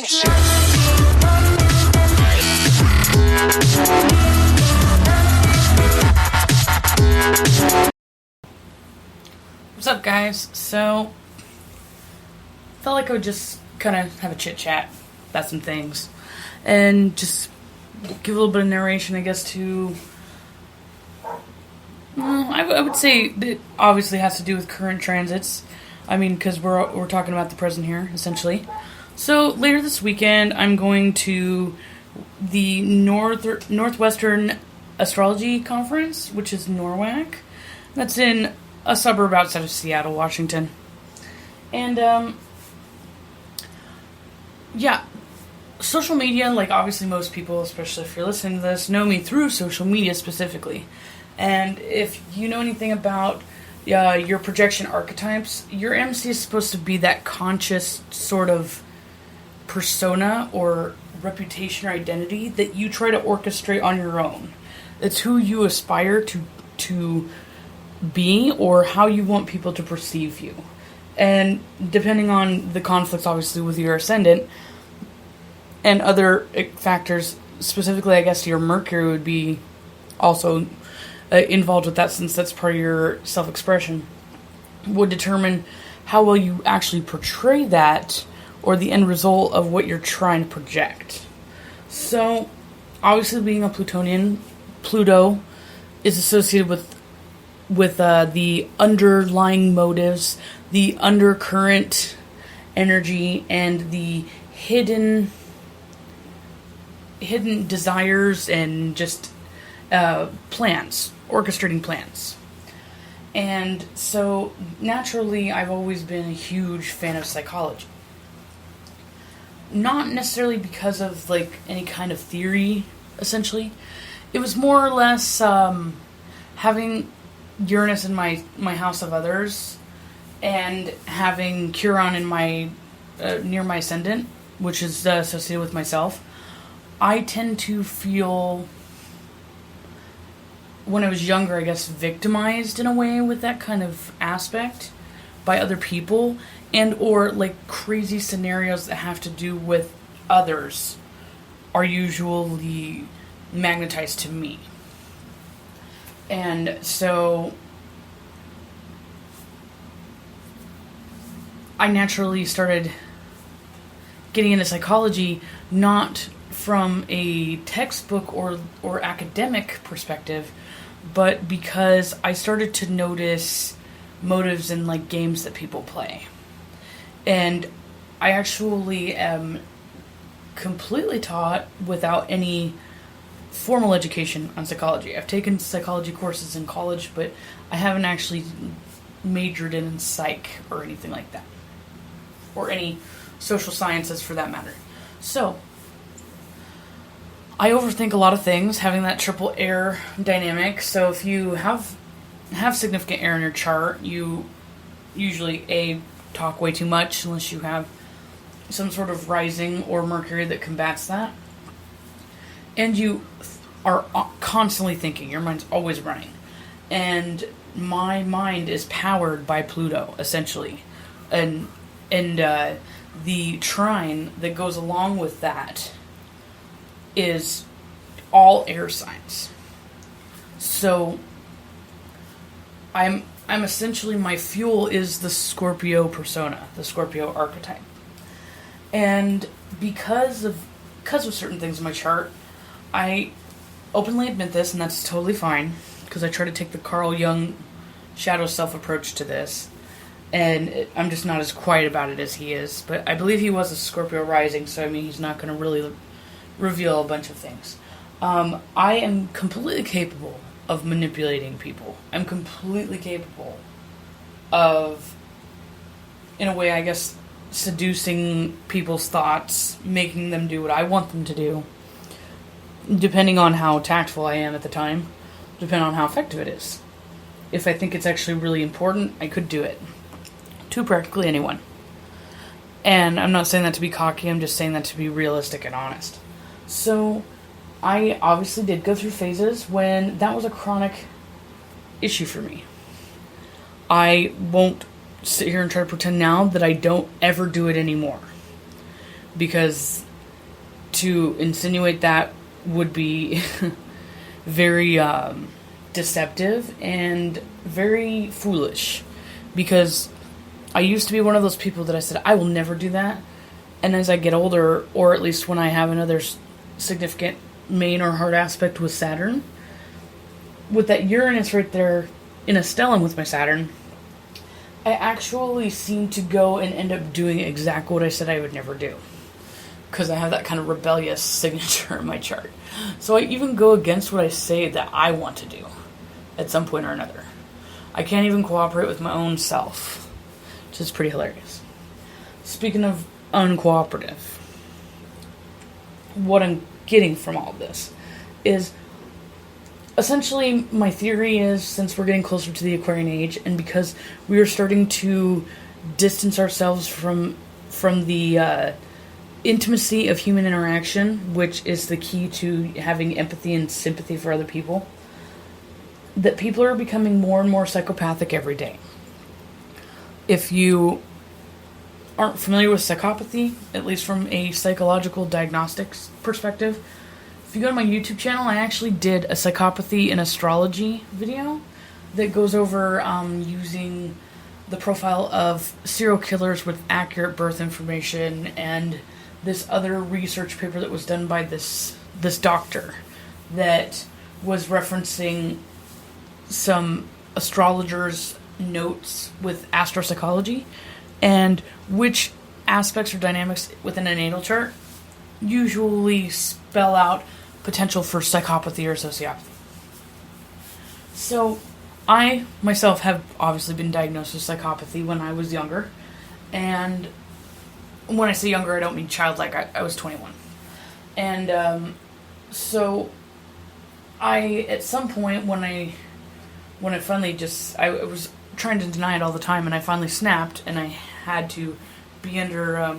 future. What's up, guys? So, felt like I would just kind of have a chit chat about some things and just give a little bit of narration, I guess, to. I would say that obviously has to do with current transits. I mean, because we're talking about the present here, essentially. So later this weekend, I'm going to the Northwestern Astrology Conference, which is NORWAC. That's in a suburb outside of Seattle, Washington. And, yeah, social media, like obviously most people, especially if you're listening to this, know me through social media specifically. And if you know anything about your projection archetypes, your MC is supposed to be that conscious sort of persona or reputation or identity that you try to orchestrate on your own. It's who you aspire to be or how you want people to perceive you. And depending on the conflicts, obviously, with your ascendant and other factors, specifically, I guess, your Mercury would be also involved with that, since that's part of your self-expression, would determine how well you actually portray that or the end result of what you're trying to project. So, obviously, being a Plutonian, Pluto is associated with the underlying motives, the undercurrent energy, and the hidden desires and just plans, orchestrating plans. And so, naturally, I've always been a huge fan of psychology. Not necessarily because of, like, any kind of theory, essentially. It was more or less having Uranus in my house of others and having Chiron in my near my ascendant, which is associated with myself. I tend to feel, when I was younger, I guess, victimized in a way with that kind of aspect by other people, and or like crazy scenarios that have to do with others are usually magnetized to me. And so I naturally started getting into psychology, not from a textbook or academic perspective, but because I started to notice motives in, like, games that people play. And I actually am completely taught without any formal education on psychology. I've taken psychology courses in college, but I haven't actually majored in psych or anything like that. Or any social sciences for that matter. So, I overthink a lot of things, having that triple air dynamic. So if you have significant air in your chart, you usually, talk way too much unless you have some sort of rising or Mercury that combats that. And you are constantly thinking. Your mind's always running. And my mind is powered by Pluto, essentially. And the trine that goes along with that is all air signs. So I'm essentially, my fuel is the Scorpio persona, the Scorpio archetype. And because of certain things in my chart, I openly admit this, and that's totally fine, because I try to take the Carl Jung shadow self approach to this, and I'm just not as quiet about it as he is. But I believe he was a Scorpio rising, so I mean, he's not going to really reveal a bunch of things. I am completely capable of manipulating people. I'm completely capable of, in a way, I guess, seducing people's thoughts, making them do what I want them to do, depending on how tactful I am at the time, depending on how effective it is. If I think it's actually really important, I could do it to practically anyone. And I'm not saying that to be cocky, I'm just saying that to be realistic and honest. So, I obviously did go through phases when that was a chronic issue for me. I won't sit here and try to pretend now that I don't ever do it anymore. because to insinuate that would be very deceptive and very foolish, because I used to be one of those people that I said, I will never do that. And as I get older, or at least when I have another significant main or hard aspect with Saturn, with that Uranus right there in a stellium with my Saturn, I actually seem to go and end up doing exactly what I said I would never do. Because I have that kind of rebellious signature in my chart. So I even go against what I say that I want to do at some point or another. I can't even cooperate with my own self, which is pretty hilarious. Speaking of uncooperative, what I'm getting from all of this is essentially my theory is, since we're getting closer to the Aquarian age, and because we are starting to distance ourselves from the intimacy of human interaction, which is the key to having empathy and sympathy for other people, that people are becoming more and more psychopathic every day. If you aren't familiar with psychopathy, at least from a psychological diagnostics perspective, if you go to my YouTube channel, I actually did a psychopathy and astrology video that goes over using the profile of serial killers with accurate birth information, and this other research paper that was done by this doctor that was referencing some astrologers' notes with astropsychology, and which aspects or dynamics within a natal chart usually spell out potential for psychopathy or sociopathy. So I myself have obviously been diagnosed with psychopathy when I was younger, and when I say younger, I don't mean childlike. I was 21. And so I, at some point when I finally I was trying to deny it all the time, and I finally snapped, and I had to be under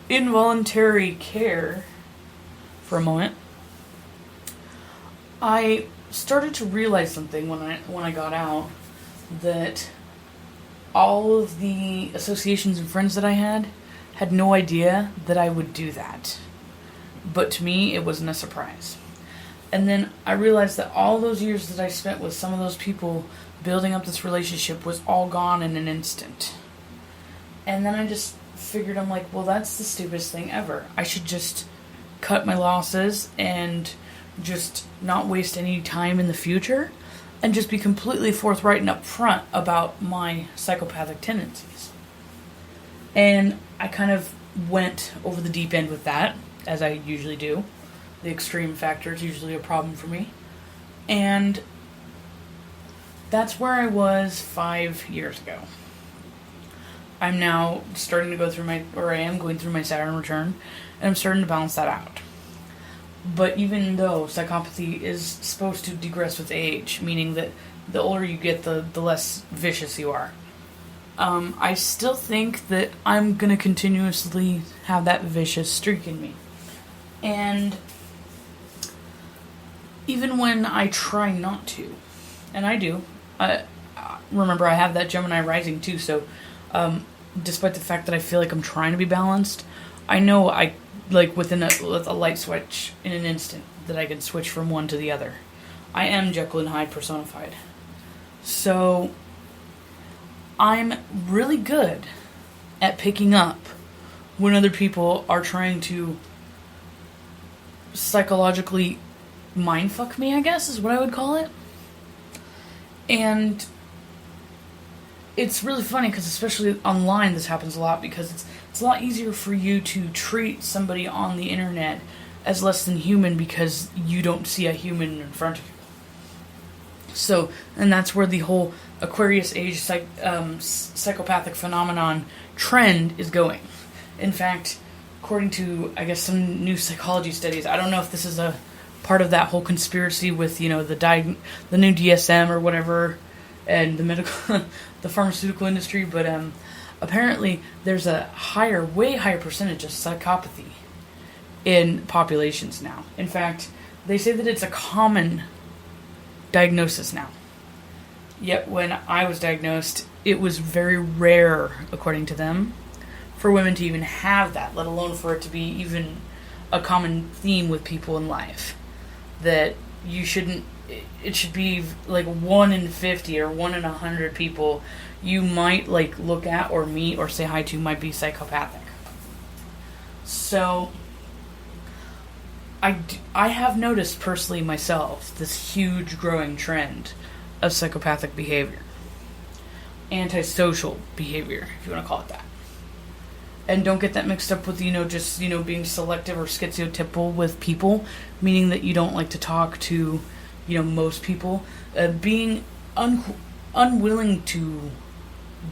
involuntary care for a moment. I started to realize something when I got out, that all of the associations and friends that I had no idea that I would do that. But to me, it wasn't a surprise. And then I realized that all those years that I spent with some of those people building up this relationship was all gone in an instant. And then I just figured, I'm like, well, that's the stupidest thing ever. I should just cut my losses and just not waste any time in the future, and just be completely forthright and upfront about my psychopathic tendencies. And I kind of went over the deep end with that, as I usually do. The extreme factor is usually a problem for me. And that's where I was 5 years ago. I'm now starting to go through I am going through my Saturn return, and I'm starting to balance that out. But even though psychopathy is supposed to degress with age, meaning that the older you get, the less vicious you are, I still think that I'm going to continuously have that vicious streak in me. And even when I try not to, and I do, remember I have that Gemini rising too, so despite the fact that I feel like I'm trying to be balanced, I know within a light switch in an instant that I can switch from one to the other. I am Jekyll and Hyde personified. So I'm really good at picking up when other people are trying to psychologically mindfuck me, I guess is what I would call it. And it's really funny because especially online this happens a lot, because it's a lot easier for you to treat somebody on the internet as less than human because you don't see a human in front of you. So, and that's where the whole Aquarius age psychopathic phenomenon trend is going. In fact, according to, I guess, some new psychology studies, I don't know if this is a part of that whole conspiracy with, the new DSM or whatever, and the medical, the pharmaceutical industry, but apparently there's a way higher percentage of psychopathy in populations now. In fact, they say that it's a common diagnosis now. Yet when I was diagnosed, it was very rare, according to them, for women to even have that, let alone for it to be even a common theme with people in life. That you shouldn't, it should be like 1 in 50 or 1 in 100 people you might like look at or meet or say hi to might be psychopathic. So I have noticed personally myself this huge growing trend of psychopathic behavior. Antisocial behavior, if you want to call it that. And don't get that mixed up with, just, being selective or schizotypal with people, meaning that you don't like to talk to, most people. Being unwilling to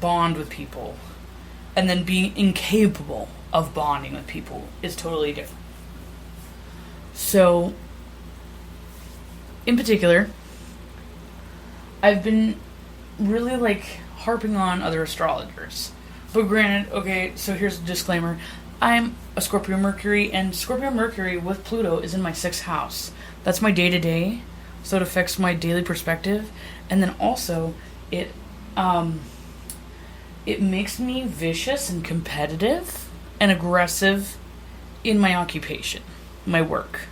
bond with people and then being incapable of bonding with people is totally different. So, in particular, I've been really harping on other astrologers. But granted, okay, so here's a disclaimer. I'm a Scorpio Mercury, and Scorpio Mercury with Pluto is in my 6th house. That's my day-to-day, so it affects my daily perspective. And then also, it makes me vicious and competitive and aggressive in my occupation, my work.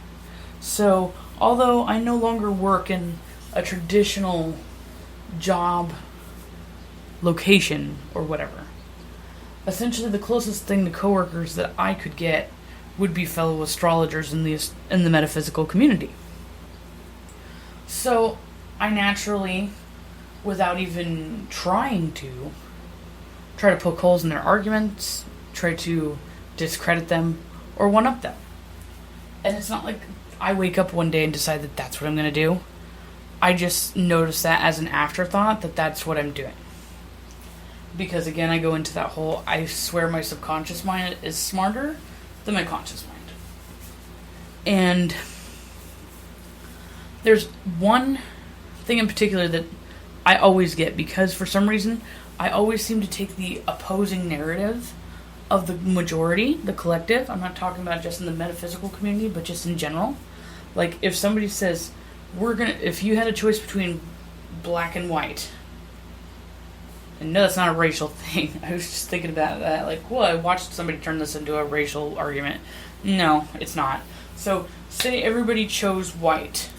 So, although I no longer work in a traditional job location or whatever, essentially the closest thing to coworkers that I could get would be fellow astrologers in the metaphysical community. So I naturally, without even trying to, try to poke holes in their arguments, try to discredit them, or one-up them. And it's not like I wake up one day and decide that that's what I'm going to do. I just notice that as an afterthought that that's what I'm doing. Because again, I go into that whole, I swear my subconscious mind is smarter than my conscious mind. And there's one thing in particular that I always get, because for some reason, I always seem to take the opposing narrative of the majority, the collective. I'm not talking about just in the metaphysical community, but just in general. Like, if somebody says, if you had a choice between black and white, and no, that's not a racial thing. I was just thinking about that. I watched somebody turn this into a racial argument. No, it's not. So, say everybody chose white.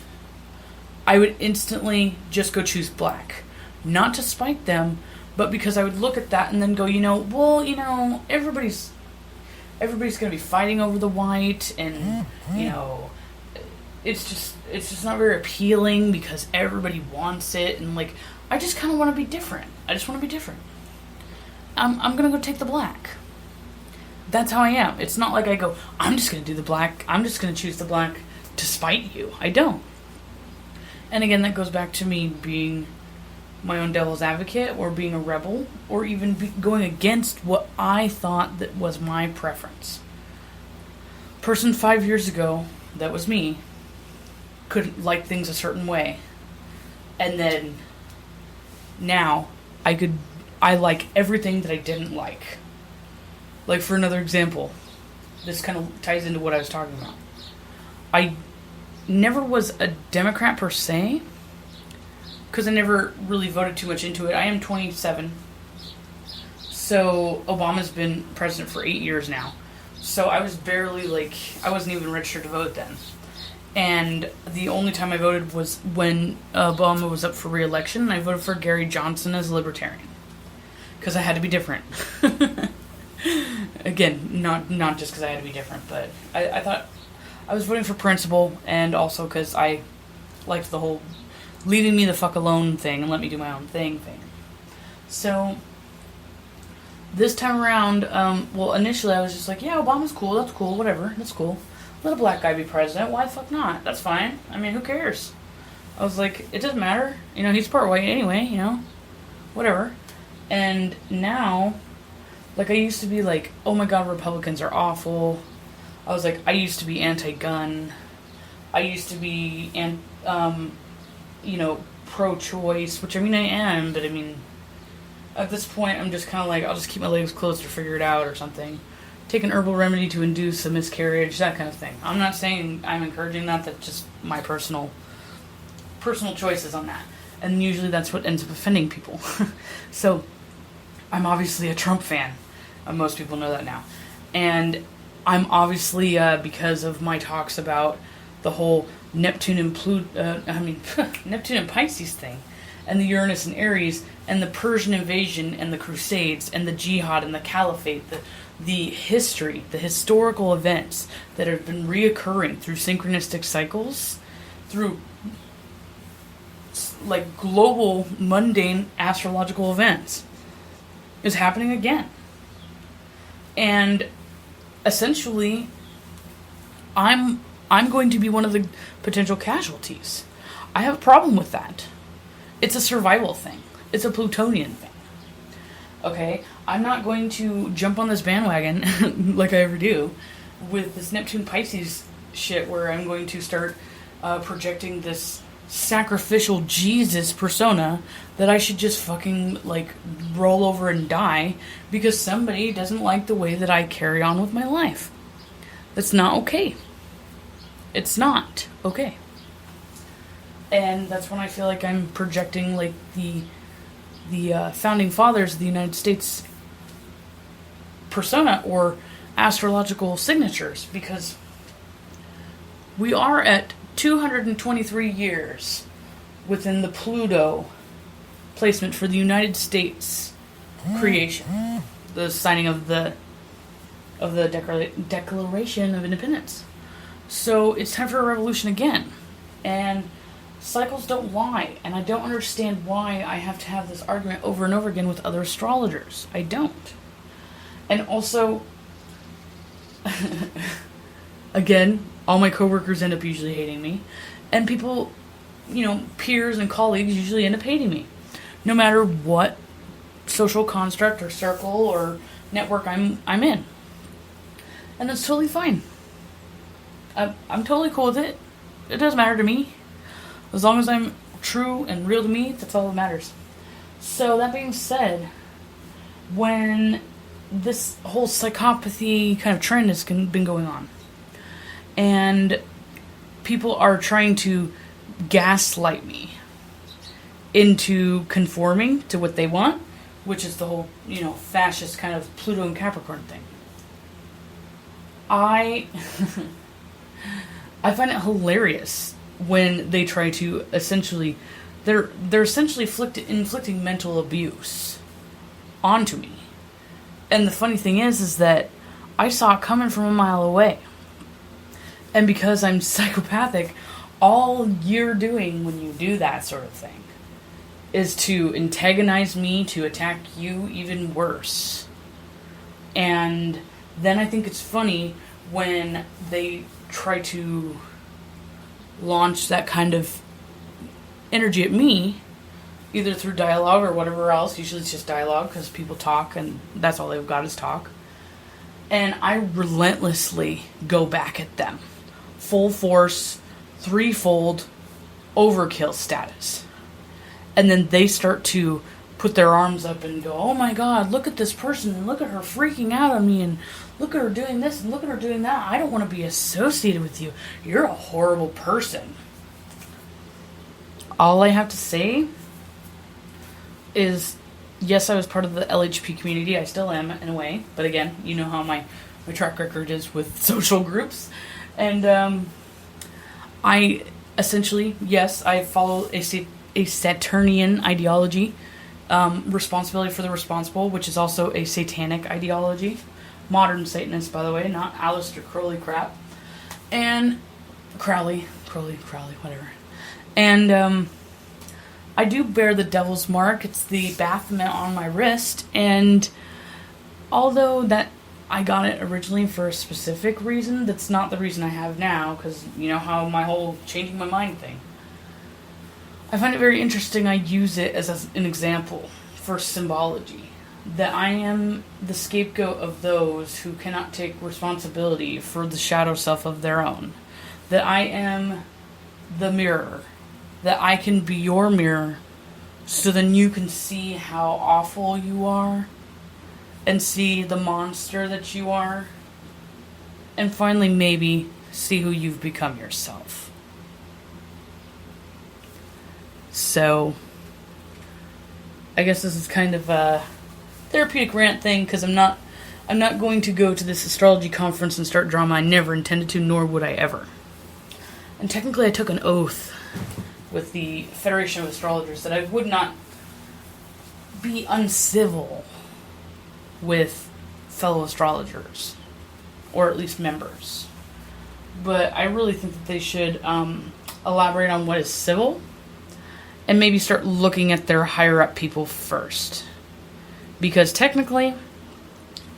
I would instantly just go choose black. Not to spite them, but because I would look at that and then go, everybody's going to be fighting over the white, and, it's just not very appealing because everybody wants it, and, I just kind of want to be different. I just want to be different. I'm going to go take the black. That's how I am. It's not like I go, I'm just going to do the black. I'm just going to choose the black to spite you. I don't. And again, that goes back to me being my own devil's advocate, or being a rebel, or even going against what I thought that was my preference. Person 5 years ago, that was me, could like things a certain way. And then now I like everything that I didn't like. Like, for another example, this kind of ties into what I was talking about. I never was a Democrat per se, because I never really voted too much into it. I am 27, so Obama's been president for 8 years now. So I was barely, I wasn't even registered to vote then. And the only time I voted was when Obama was up for re-election, and I voted for Gary Johnson as a libertarian. Because I had to be different. Again, not just because I had to be different, but I thought I was voting for principle, and also because I liked the whole leaving me the fuck alone thing and let me do my own thing. So, this time around, initially I was just like, yeah, Obama's cool, that's cool, whatever, that's cool. Let a black guy be president, why the fuck not? That's fine. I mean, who cares? I was like, it doesn't matter. He's part white anyway, whatever. And now, I used to be like, oh my god, Republicans are awful. I used to be anti-gun. I used to be, pro-choice, which, I am, but, at this point, I'm just kind of I'll just keep my legs closed to figure it out or something. Take an herbal remedy to induce a miscarriage, that kind of thing. I'm not saying I'm encouraging that, that's just my personal choices on that. And usually that's what ends up offending people. So, I'm obviously a Trump fan. Most people know that now. And I'm obviously, because of my talks about the whole Neptune and Neptune and Pisces thing, and the Uranus and Aries, and the Persian invasion, and the Crusades, and the Jihad, and the Caliphate, the history, the historical events that have been reoccurring through synchronistic cycles, through like global mundane astrological events, is happening again. And essentially, I'm going to be one of the potential casualties. I have a problem with that. It's a survival thing. It's a Plutonian thing. Okay? I'm not going to jump on this bandwagon like I ever do with this Neptune Pisces shit where I'm going to start projecting this sacrificial Jesus persona that I should just fucking like roll over and die because somebody doesn't like the way that I carry on with my life. That's not okay. It's not okay. And that's when I feel like I'm projecting like the founding fathers of the United States persona or astrological signatures, because we are at 223 years within the Pluto placement for the United States creation, the signing of the Declaration of Independence. So it's time for a revolution again. And cycles don't lie, and I don't understand why I have to have this argument over and over again with other astrologers. I don't. And also, again, all my coworkers end up usually hating me, and people, peers and colleagues usually end up hating me, no matter what social construct or circle or network I'm in. And that's totally fine. I'm totally cool with it. It doesn't matter to me. As long as I'm true and real to me, that's all that matters. So that being said, when this whole psychopathy kind of trend has been going on, and people are trying to gaslight me into conforming to what they want, which is the whole, fascist kind of Pluto and Capricorn thing. I find it hilarious when they try to essentially, they're essentially inflicting mental abuse onto me. And the funny thing is that I saw it coming from a mile away. And because I'm psychopathic, all you're doing when you do that sort of thing is to antagonize me, to attack you even worse. And then I think it's funny when they try to launch that kind of energy at me, either through dialogue or whatever else. Usually it's just dialogue because people talk and that's all they've got is talk. And I relentlessly go back at them. Full force, threefold, overkill status. And then they start to put their arms up and go, oh my god, look at this person, and look at her freaking out on me, and look at her doing this, and look at her doing that. I don't want to be associated with you. You're a horrible person. All I have to say is, yes, I was part of the LHP community. I still am, in a way. But again, you know how my track record is with social groups. And I essentially, yes, I follow a Saturnian ideology. Responsibility for the responsible, which is also a satanic ideology. Modern Satanist, by the way, not Aleister Crowley crap. And Crowley, whatever. And I do bear the devil's mark. It's the Baphomet on my wrist. And although that I got it originally for a specific reason, that's not the reason I have now, because you know how my whole changing my mind thing. I find it very interesting. I use it as an example for symbology. That I am the scapegoat of those who cannot take responsibility for the shadow self of their own. That I am the mirror. That I can be your mirror so then you can see how awful you are and see the monster that you are and finally maybe see who you've become yourself. So, I guess this is kind of a therapeutic rant thing because I'm I'm not going to go to this astrology conference and start drama. I never intended to, nor would I ever. And technically I took an oath with the Federation of Astrologers that I would not be uncivil with fellow astrologers, or at least members. But I really think that they should elaborate on what is civil, and maybe start looking at their higher up people first. Because technically,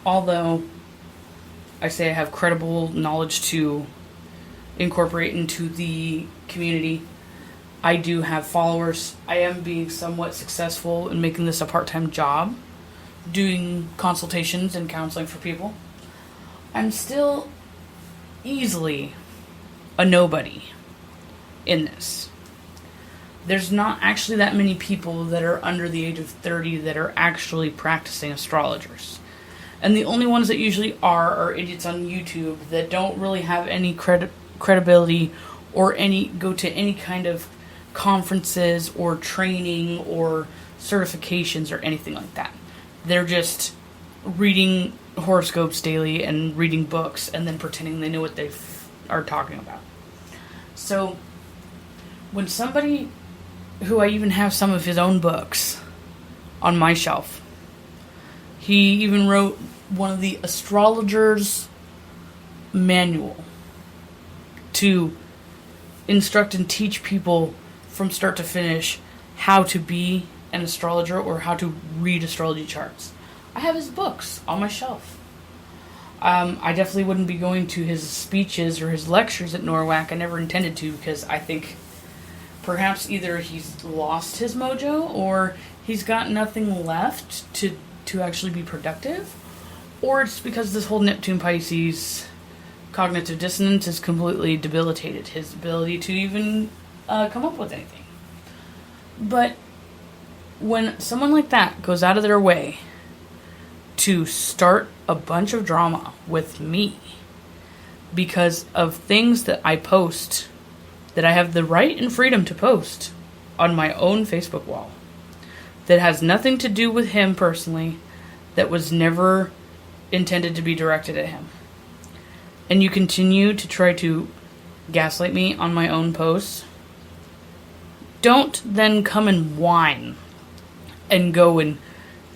although I say I have credible knowledge to incorporate into the community, I do have followers. I am being somewhat successful in making this a part-time job, doing consultations and counseling for people. I'm still easily a nobody in this. There's not actually that many people that are under the age of 30 that are actually practicing astrologers. And the only ones that usually are idiots on YouTube that don't really have any credibility or go to any kind of conferences or training or certifications or anything like that. They're just reading horoscopes daily and reading books and then pretending they know what they are talking about. So when somebody who I even have some of his own books on my shelf, he even wrote one of the astrologers' manual to instruct and teach people from start to finish how to be an astrologer or how to read astrology charts. I have his books on my shelf. I definitely wouldn't be going to his speeches or his lectures at NORWAC. I never intended to, because I think perhaps either he's lost his mojo or he's got nothing left to actually be productive, or it's because this whole Neptune Pisces cognitive dissonance has completely debilitated his ability to even come up with anything. But when someone like that goes out of their way to start a bunch of drama with me because of things that I post, that I have the right and freedom to post on my own Facebook wall, that has nothing to do with him personally, that was never intended to be directed at him, and you continue to try to gaslight me on my own posts, don't then come and whine and go and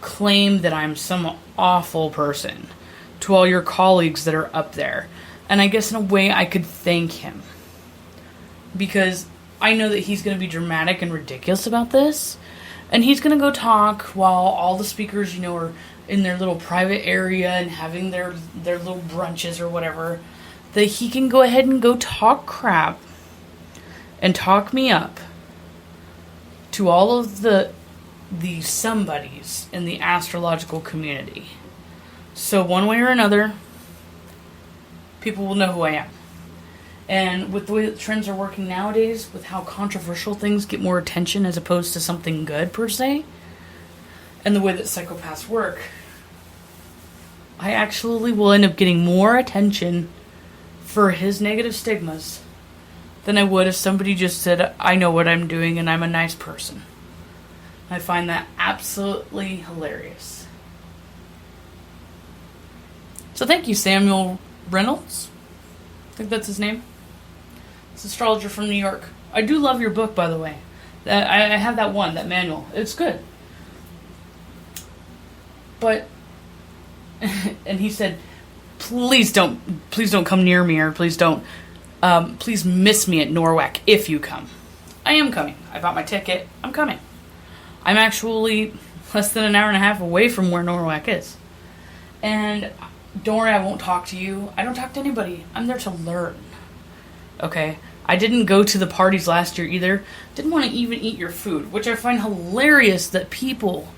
claim that I'm some awful person to all your colleagues that are up there. And I guess in a way I could thank him, because I know that he's going to be dramatic and ridiculous about this, and he's going to go talk while all the speakers, are in their little private area and having their little brunches or whatever, that he can go ahead and go talk crap and talk me up to all of the somebodies in the astrological community. So one way or another, people will know who I am. And with the way that trends are working nowadays, with how controversial things get more attention as opposed to something good per se, and the way that psychopaths work, I actually will end up getting more attention for his negative stigmas than I would if somebody just said, I know what I'm doing and I'm a nice person. I find that absolutely hilarious. So thank you, Samuel Reynolds. I think that's his name. It's an astrologer from New York. I do love your book, by the way. I have that manual. It's good. But, and he said, please don't come near me, or please miss me at NORWAC if you come. I am coming. I bought my ticket. I'm coming. I'm actually less than an hour and a half away from where NORWAC is. And don't worry, I won't talk to you. I don't talk to anybody. I'm there to learn. Okay? I didn't go to the parties last year either. Didn't want to even eat your food, which I find hilarious that people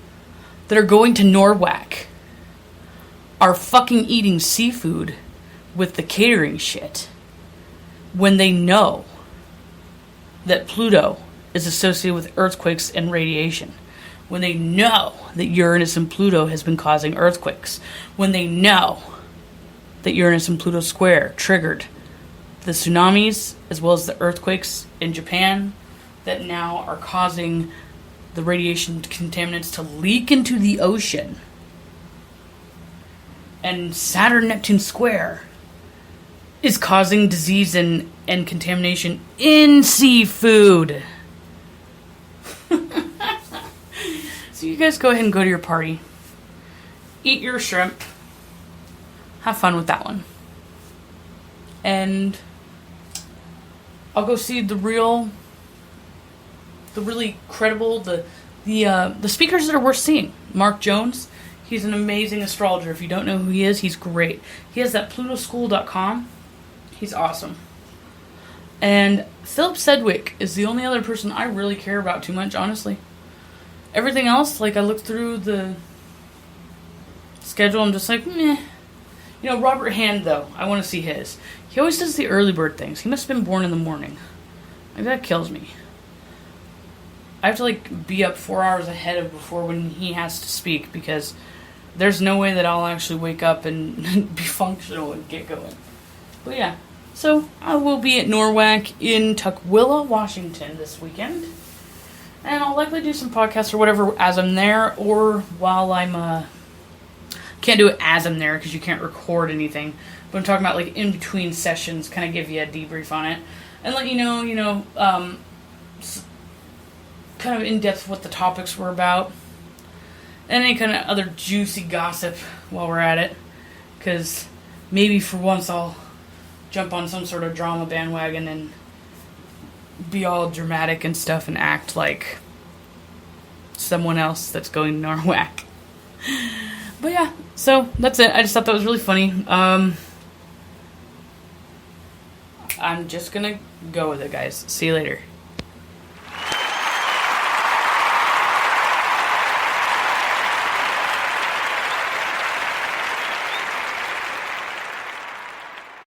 that are going to NORWAC are fucking eating seafood with the catering shit when they know that Pluto is associated with earthquakes and radiation, when they know that Uranus and Pluto has been causing earthquakes, when they know that Uranus and Pluto square triggered the tsunamis as well as the earthquakes in Japan that now are causing the radiation contaminants to leak into the ocean. and Saturn-Neptune square is causing disease and contamination in seafood. So you guys go ahead and go to your party. Eat your shrimp. Have fun with that one. And I'll go see the really credible, the speakers that are worth seeing. Mark Jones, he's an amazing astrologer. If you don't know who he is, he's great. He has that plutoschool.com. He's awesome. And Philip Sedgwick is the only other person I really care about too much, honestly. Everything else, like I looked through the schedule, I'm just like, meh. You know, Robert Hand, though, I want to see his. He always does the early bird things. He must have been born in the morning. Like, that kills me. I have to, like, be up 4 hours ahead of before when he has to speak, because there's no way that I'll actually wake up and be functional and get going. But yeah, so I will be at NORWAC in Tukwila, Washington this weekend. And I'll likely do some podcasts or whatever as I'm there, or while I'm, can't do it as I'm there because you can't record anything. But I'm talking about like in between sessions, kind of give you a debrief on it. And let you know, kind of in depth what the topics were about. And any kind of other juicy gossip while we're at it. Because maybe for once I'll jump on some sort of drama bandwagon and be all dramatic and stuff and act like someone else that's going to NORWAC. But yeah, so that's it. I just thought that was really funny. I'm just gonna go with it, guys. See you later.